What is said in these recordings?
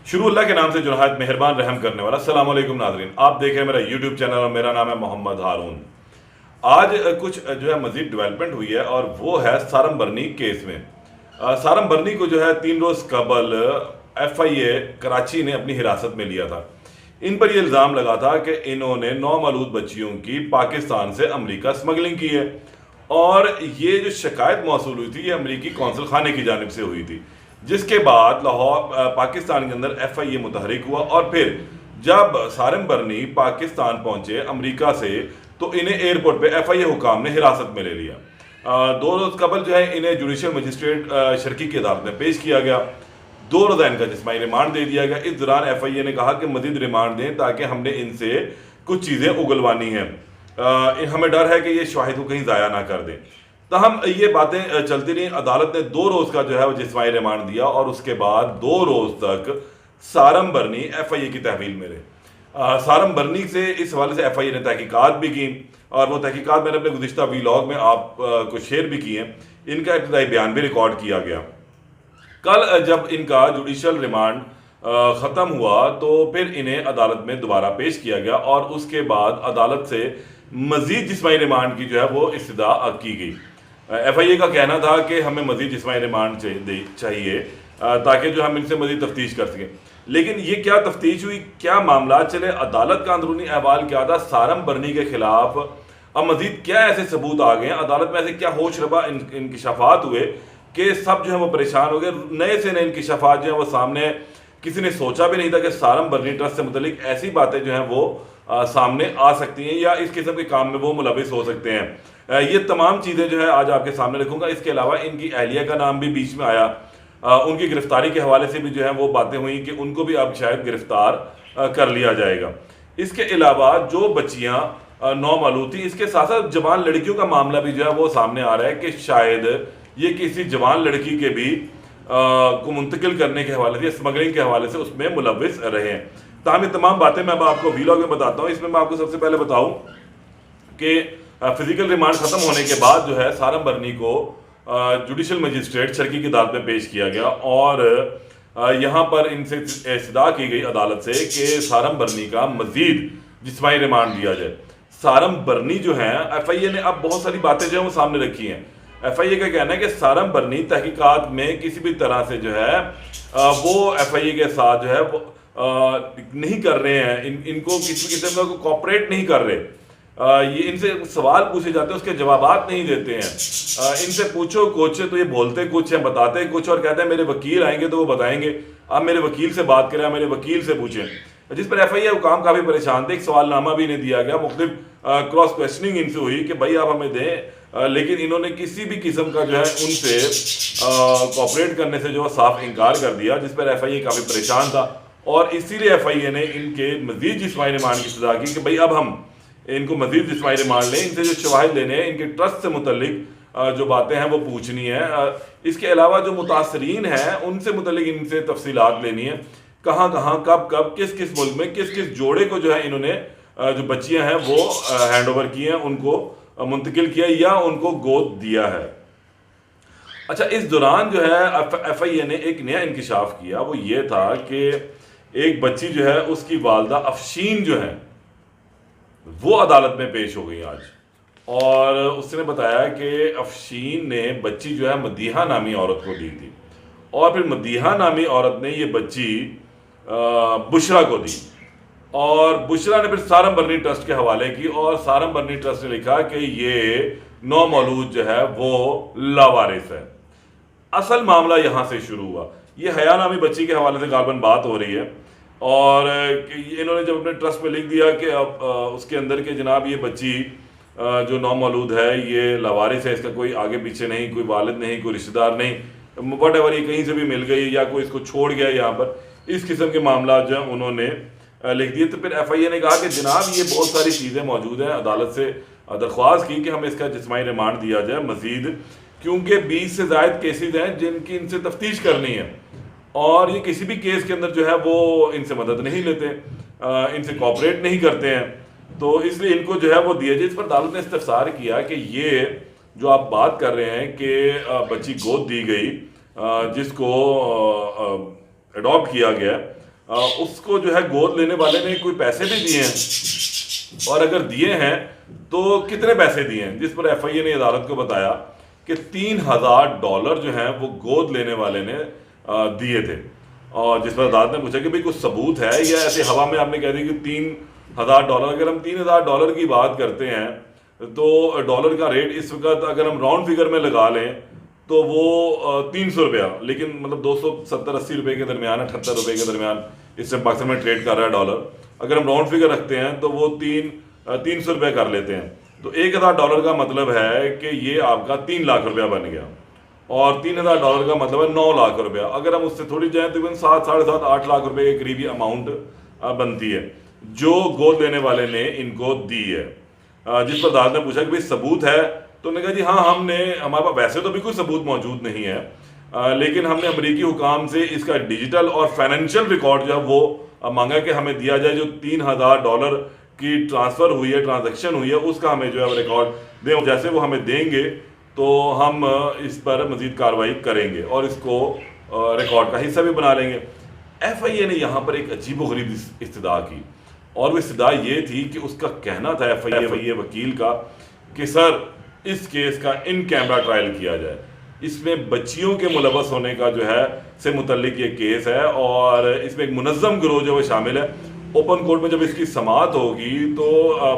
शुरू अल्लाह के नाम से जो नहायत मेहरबान रहम करने वाला। अस्सलाम वालेकुम नाज़रीन, आप देख रहे हैं मेरा यूट्यूब चैनल और मेरा नाम है मोहम्मद हारून। आज कुछ जो है मजीद डेवलपमेंट हुई है और वो है सारम बरनी केस में। सारम बरनी को जो है 3 रोज़ कबल FIA कराची ने अपनी हिरासत में लिया था। इन पर यह इल्ज़ाम लगा था कि इन्होंने नौमौलूद बच्चियों की पाकिस्तान से अमरीका स्मगलिंग की है और ये जो शिकायत मौसूल हुई थी ये अमरीकी कौंसल खाने की जानिब से हुई थी, जिसके बाद लाहौर पाकिस्तान के अंदर FIA मुतहरिक हुआ और फिर जब सारम बरनी पाकिस्तान पहुंचे अमरीका से तो इन्हें एयरपोर्ट पे FIA हुकाम ने हिरासत में ले लिया। 2 रोज़ कबल जो है इन्हें जुडिशल मजिस्ट्रेट शर्की की अदालत में पेश किया गया। 2 रोज़ा इनका जिस्मानी रिमांड दे दिया गया। इस दौरान FIA ने कहा कि मजीद रिमांड दें ताकि हमने इनसे कुछ चीज़ें उगलवानी हैं, हमें डर है कि ये शाहिद को कहीं ज़ाया ना कर दें। तहम ये बातें चलती रही। अदालत ने 2 रोज़ का जो है वो जिस्मानी रिमांड दिया और उसके बाद 2 रोज़ तक सारम बरनी FIA की तहवील में रहे। सारम बरनी से इस हवाले से FIA ने तहकीकात भी की और वो तहकीकात मैंने अपने गुज़िश्ता व्लॉग में आप को शेयर भी किए। इनका इब्तदाई बयान भी रिकॉर्ड किया गया। कल जब इनका जुडिशल रिमांड ख़त्म हुआ तो फिर इन्हें अदालत में दोबारा पेश किया गया और उसके बाद अदालत से मज़ीद जिस्मानी रिमांड की जो है वो इस्तदा की गई। FIA का कहना था कि हमें मज़ीद जिस्मानी रिमांड चाहिए ताकि जो हम इनसे मज़ीद तफ्तीश कर सकें। लेकिन ये क्या तफ्तीश हुई, क्या मामला चले, अदालत का अंदरूनी अहवाल क्या था, सारम बरनी के खिलाफ अब मज़ीद क्या ऐसे सबूत आ गए हैं, अदालत में ऐसे क्या होश रबा इंकशाफात हुए कि सब जो है वो परेशान हो गए। नए से नए इंकशाफात जो है वो सामने, किसी ने सोचा भी नहीं था कि सारम बरनी ट्रस्ट से मुतलिक ऐसी बातें जो हैं वो सामने आ सकती हैं या इस किस्म के काम में वो मुलविस हो सकते हैं। ये तमाम चीज़ें जो है आज आपके सामने रखूंगा। इसके अलावा इनकी अहलिया का नाम भी बीच में आया। उनकी गिरफ्तारी के हवाले से भी जो है वो बातें हुई कि उनको भी अब शायद गिरफ्तार कर लिया जाएगा। इसके अलावा जो बच्चियां नौमालूद थी, इसके साथ साथ जवान लड़कियों का मामला भी जो है वो सामने आ रहा है कि शायद ये किसी जवान लड़की के भी को मुंतकिल करने के हवाले से, स्मगलिंग के हवाले से उसमें मुलविस रहे हैं। ताहम ये तमाम बातें मैं आपको व्लॉग में बताता हूँ। इसमें मैं आपको सबसे पहले बताऊँ कि फिजिकल रिमांड ख़त्म होने के बाद जो है सारम बरनी को जुडिशल मजिस्ट्रेट शर्की की अदालत में पेश किया गया और यहाँ पर इनसे इस्तदा की गई अदालत से कि सारम बरनी का मजीद जिस्मानी रिमांड दिया जाए। सारम बरनी जो है FIA ने अब बहुत सारी बातें जो है वो सामने रखी हैं। FIA का कहना है कि सारम बरनी तहकीकात में किसी भी तरह से जो है वो FIA के साथ जो है वो नहीं कर रहे हैं, इनको किसी किस्म का कोऑपरेट नहीं कर रहे। ये इनसे सवाल पूछे जाते हैं, उसके जवाबात नहीं देते हैं। इनसे पूछो कुछ तो ये बोलते कुछ हैं, बताते कुछ और कहते हैं मेरे वकील आएंगे तो वो बताएंगे, आप मेरे वकील से बात करें, आप मेरे वकील से पूछें। जिस पर FIA हुकाम काफ़ी परेशान थे। एक सवालनामा भी इन्हें दिया गया, मुख्तलिफ क्रॉस क्वेश्चनिंग इनसे हुई कि भाई आप हमें दें, लेकिन इन्होंने किसी भी किस्म का जो है उनसे कोऑपरेट करने से जो साफ इनकार कर दिया, जिस पर FIA काफ़ी परेशान था और इसीलिए FIA ने इनके मजीद जिस्मानी रिमांड की सजा की कि भाई अब हम इनको मजीद जिस्मानी रिमांड लें, इनसे जो शवाहिद लेने हैं, इनके ट्रस्ट से मुतल्लिक जो बातें हैं वो पूछनी है। इसके अलावा जो मुतासरीन हैं उनसे मुतल्लिक इनसे तफसीलात लेनी है, कहाँ कहाँ कब कब किस किस मुल्क में किस किस जोड़े को जो है इन्होंने जो बच्चियां हैं वो हैंड ओवर किए हैं, उनको मुंतकिल किया या उनको गोद दिया है। अच्छा, इस दौरान जो है FIA ने एक नया इंकशाफ किया, वो ये था कि एक बच्ची जो है उसकी वालदा अफशीन जो है वो अदालत में पेश हो गई आज और उसने बताया कि अफशीन ने बच्ची जो है मदीहा नामी औरत को दी थी और फिर मदीहा नामी औरत ने ये बच्ची बुशरा को दी और बुशरा ने फिर सारम बरनी ट्रस्ट के हवाले की और सारम बरनी ट्रस्ट ने लिखा कि ये नौमौलूद जो है वो लावारिस है। असल मामला यहाँ से शुरू हुआ। ये हया नामी बच्ची के हवाले से गालबन बात हो रही है और इन्होंने जब अपने ट्रस्ट में लिख दिया कि अब उसके अंदर के जनाब ये बच्ची जो नौमौलूद है ये लावारिस है, इसका कोई आगे पीछे नहीं, कोई वालिद नहीं, कोई रिश्तेदार नहीं, वट एवर, ये कहीं से भी मिल गई या कोई इसको छोड़ गया यहाँ पर, इस किस्म के मामला जो है उन्होंने लिख दिए। तो फिर FIA ने कहा कि जनाब ये बहुत सारी चीज़ें मौजूद हैं, अदालत से दरख्वास्त की कि हमें इसका जिस्मानी रिमांड दिया जाए मज़ीद, क्योंकि 20 से ज़ायद केसेज हैं जिनकी इनसे तफ्तीश करनी है और ये किसी भी केस के अंदर जो है वो इनसे मदद नहीं लेते, इनसे कोऑपरेट नहीं करते हैं, तो इसलिए इनको जो है वो दिया जाए। इस पर अदालत ने इस्तफसार किया कि ये जो आप बात कर रहे हैं कि बच्ची गोद दी गई जिसको अडॉप्ट किया गया, उसको जो है गोद लेने वाले ने कोई पैसे भी दिए हैं, और अगर दिए हैं तो कितने पैसे दिए हैं, जिस पर FIA ने अदालत को बताया कि $3000 जो है वो गोद लेने वाले ने दिए थे। और जिस पर अदालत ने पूछा कि भाई कुछ सबूत है या ऐसे हवा में आपने कह दी कि $3000। अगर हम $3000 की बात करते हैं तो डॉलर का रेट इस वक्त अगर हम राउंड फिगर में लगा लें तो वो 300 रुपया, लेकिन मतलब 270-80 रुपये के दरमियान, 78 रुपये के दरमियान इस टाइम पाकिस्तान में ट्रेड कर रहा है डॉलर। अगर हम राउंड फिगर रखते हैं तो वो 300 रुपये कर लेते हैं, तो $1000 का मतलब है कि ये आपका 3 लाख रुपया बन गया, और $3000 का मतलब है 9 लाख रुपया। अगर हम उससे थोड़ी जाएँ तो 7, 7.5, 8 लाख रुपये के करीबी अमाउंट बनती है जो गोद लेने वाले ने इनको दी है। जिस पर अदालत ने पूछा कि भाई सबूत है, तो उन्होंने कहा जी हाँ, हमारे पास वैसे तो भी कोई सबूत मौजूद नहीं है, लेकिन हमने अमेरिकी हुकाम से इसका डिजिटल और फाइनेंशियल रिकॉर्ड जो है वो मांगा कि हमें दिया जाए, जो $3000 की ट्रांसफ़र हुई है, ट्रांजैक्शन हुई है, उसका हमें जो है रिकॉर्ड दें। जैसे वो हमें देंगे तो हम इस पर मज़ीद कार्रवाई करेंगे और इसको रिकॉर्ड का हिस्सा भी बना लेंगे। FIA ने यहाँ पर एक अजीबोगरीब इस्तदा की, और वो इस्तदा ये थी कि उसका कहना था FIA वकील का कि सर इस केस का इन कैमरा ट्रायल किया जाए, इसमें बच्चियों के मुलव्वस होने का जो है से मुतल्लिक ये केस है, और इसमें एक मुनज़्ज़म गिरोह जो है शामिल है। ओपन कोर्ट में जब इसकी समाअत होगी तो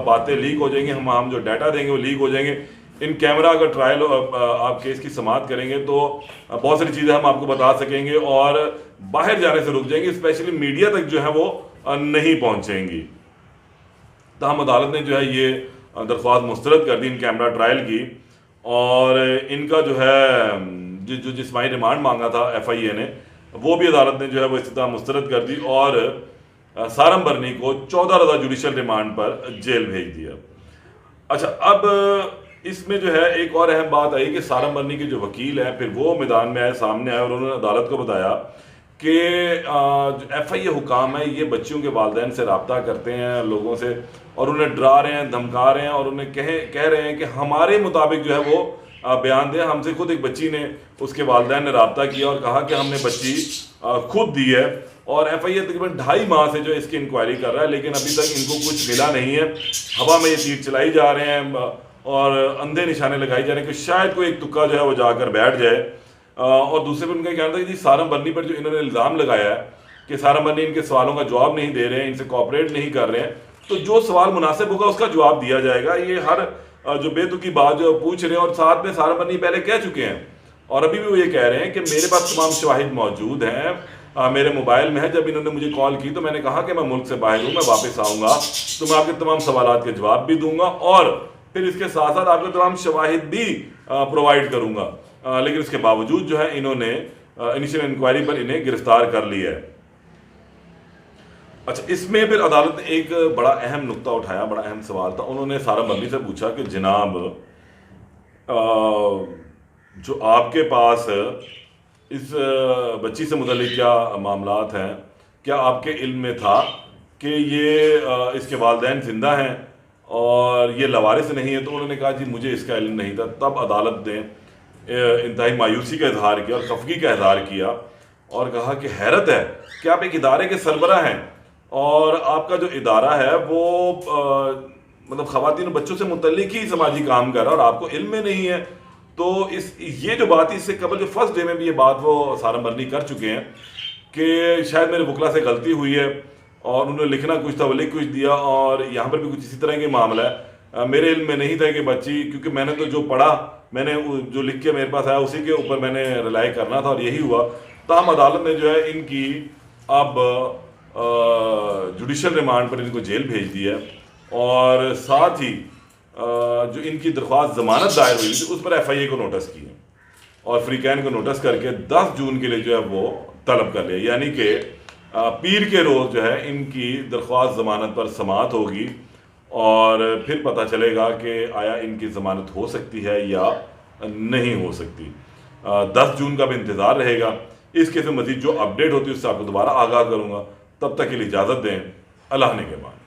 बातें लीक हो जाएंगी, हम जो डाटा देंगे वो लीक हो जाएंगे। इन कैमरा अगर ट्रायल आप केस की समाअत करेंगे तो बहुत सारी चीज़ें हम आपको बता सकेंगे और बाहर जाने से रुक जाएंगे, स्पेशली मीडिया तक जो है वो नहीं पहुँचेंगी। तो हम अदालत ने जो है ये दरख्वास्त मुस्तरद कर दी इन कैमरा ट्रायल की, और इनका जो है जो जिस्मानी रिमांड मांगा था FIA ने, वो भी अदालत ने जो है वो इस्तिदा मुस्तरद कर दी, और सारम बर्नी को 14 रोज़ा जुडिशल रिमांड पर जेल भेज दिया। अच्छा, अब इसमें जो है एक और अहम बात आई कि सारम बर्नी के जो वकील हैं फिर वो मैदान में आए, सामने आए, और उन्होंने अदालत को बताया कि जो FIA हुकाम है ये बच्चियों के वालिदैन से रब्ता करते हैं लोगों से, और उन्हें डरा रहे हैं, धमका रहे हैं, और उन्हें कह रहे हैं कि हमारे मुताबिक जो है वो बयान दें। हमसे खुद एक बच्ची ने, उसके वालिदैन ने रब्ता किया और कहा कि हमने बच्ची खुद दी है, और FIA तकरीबन 2.5 माह से जो इसकी इंक्वायरी कर रहा है, लेकिन अभी तक इनको कुछ मिला नहीं है। हवा में ये तीर चलाई जा रहे हैं और अंधे निशाने लगाए जा रहे हैं कि शायद कोई एक तुक्का जो है वो जाकर बैठ जाए। और दूसरे पर उनका कहना था कि सारम बर्नी पर जो इन्होंने इल्ज़ाम लगाया है कि सारम बर्नी इनके सवालों का जवाब नहीं दे रहे हैं, इनसे कोऑपरेट नहीं कर रहे हैं, तो जो सवाल मुनासिब होगा उसका जवाब दिया जाएगा। ये हर जो बेतुकी बात जो पूछ रहे हैं, और साथ में सारम बर्नी पहले कह चुके हैं और अभी भी वो ये कह रहे हैं कि मेरे पास तमाम शवाहिद मौजूद हैं, मेरे मोबाइल में है। जब इन्होंने मुझे कॉल की तो मैंने कहा कि मैं मुल्क से बाहर हूँ, मैं वापस आऊँगा तो मैं आपके तमाम सवालात के जवाब भी दूंगा, और फिर इसके साथ साथ आपको तमाम शवाहिद भी प्रोवाइड करूँगा। लेकिन इसके बावजूद जो है इन्होंने इनिशियल इंक्वायरी पर इन्हें गिरफ्तार कर लिया है। अच्छा, इसमें फिर अदालत ने एक बड़ा अहम नुक्ता उठाया, बड़ा अहम सवाल था। उन्होंने सारम बर्नी से पूछा कि जनाब, जो आपके पास इस बच्ची से मुतल्लिक क्या मामलात हैं, क्या आपके इल्म में था कि ये इसके वालिदैन जिंदा हैं और ये लवारिस नहीं है? तो उन्होंने कहा जी मुझे इसका इल्म नहीं था। तब अदालत ने इंतहाई मायूसी का इजहार किया और खफगी का इजहार किया और कहा कि हैरत है कि आप एक इदारे के सरबराह हैं और आपका जो इदारा है वो मतलब ख़वातीन और बच्चों से मुतल्लिक ही समाजी काम कर रहा है और आपको इल्म में नहीं है। तो ये जो बात, इससे कबल जो फर्स्ट डे में भी ये बात वो सारम बर्नी कर चुके हैं कि शायद मेरे वकला से गलती हुई है और उन्होंने लिखना कुछ था, वो लिख कुछ दिया, और यहाँ पर भी कुछ इसी तरह का मामला है। मेरे इल्म में नहीं था कि बच्ची, क्योंकि मैंने तो जो पढ़ा, मैंने जो लिख के मेरे पास आया उसी के ऊपर मैंने रिलाई करना था और यही हुआ। तमाम अदालत ने जो है इनकी अब जुडिशल रिमांड पर इनको जेल भेज दिया है और साथ ही जो इनकी दरख्वास्त ज़मानत दायर हुई थी उस पर FIA को नोटिस किया और फ्रीकैन को नोटिस करके 10 जून के लिए जो है वो तलब कर लिया, यानी कि पीर के रोज़ जो है इनकी दरख्वास्त ज़मानत पर समाअत होगी और फिर पता चलेगा कि आया इनकी ज़मानत हो सकती है या नहीं हो सकती। 10 जून का भी इंतज़ार रहेगा। इस केस में मज़ीद जो अपडेट होती है उससे आपको दोबारा आगाह करूँगा। तब तक के लिए इजाज़त दें। अल्लाह ने के बाद।